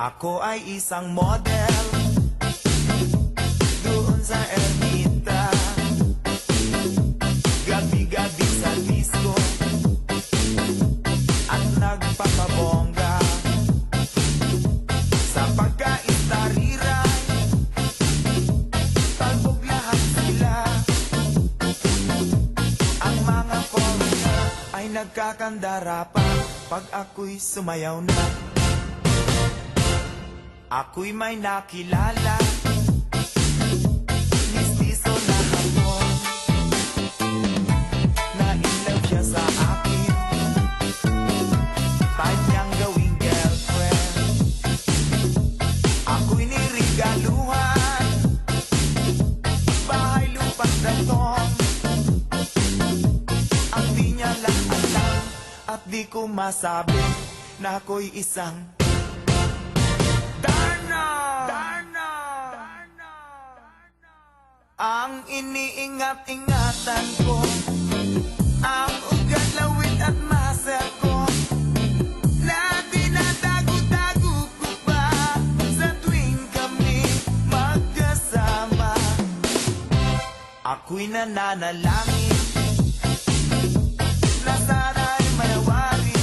Ako ay isang model doon sa Ermita, gabi-gabi sa disco at nagpapabongga sa pagkaistariray. Talbog lahat sila, ang mga foreigner ay nagkakandara pa pag ako'y sumayaw na. Ako'y may nakilala, mistiso na hapon, na in love siya sa akin, type niyang gawing girlfriend. Ako'y nirigaluhan, bahay lupa't datong, ang di niya lang alam at di ko masabi na ako'y isang ang iniingat-ingatan ko, ang ugat, lawit at muscle ko, na tinatago-tago ko pa sa tuwing kami magkasama. Ako'y nananalangin na sana'y manawari,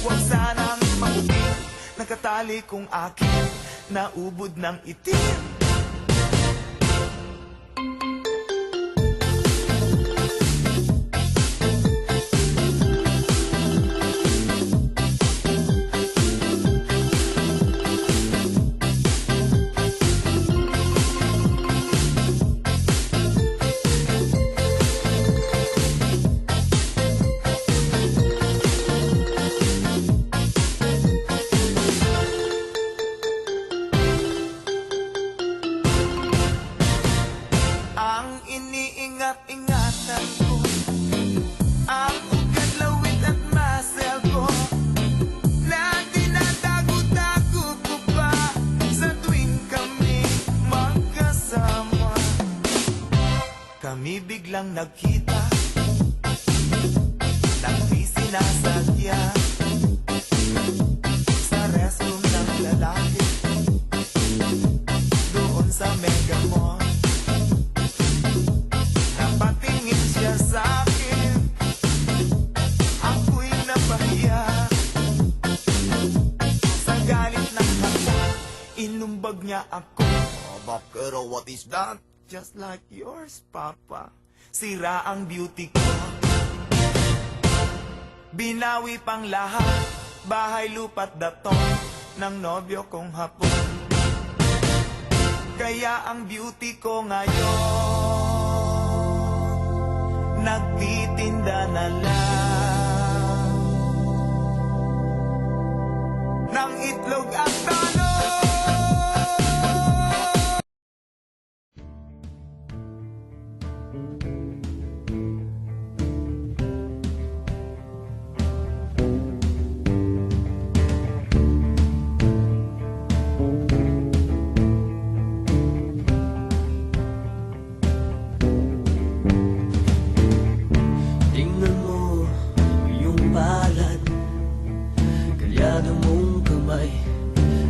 huwag sanang maubing nakatali kong akin na ubod ng itim. Iniingat-ingatan ko, ang ugat, lawit at muscle ko, na tinatago-tago ko pa sa tuwing kami magkasama. Kami biglang nagkita nang di sinasadya sa restroom ng lalaki doon sa Mega Mall. Napatingin siya sa'kin, ako'y napahiya. Sa galit ng hata, inumbag niya ako. Oh, bakero, what is that? Just like yours, Papa. Sira ang beauty ko. Binawi pang lahat, bahay lupa't datong ng nobyo kong hapon. Kaya ang beauty ko ngayon nagtitinda na lang ng itlog at talong.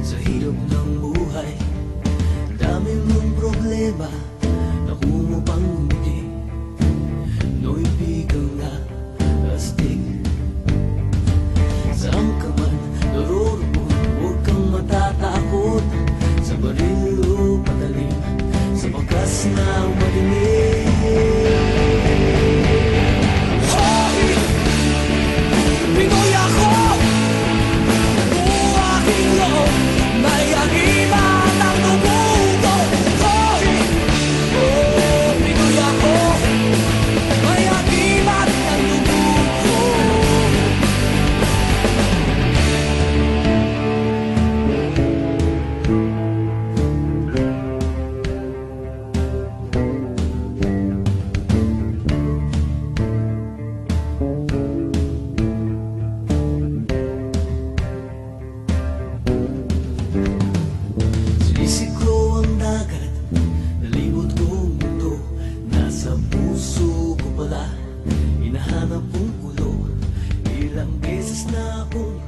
Sa hirap ng buhay, dami mong problema na kumupang ngumiti, no'y bigang na astig. Saan ka man naroroon, huwag kang matatakot, sa baril o patalim, sa bakas na madilim. Hinahanap kong ulo, ilang beses na akong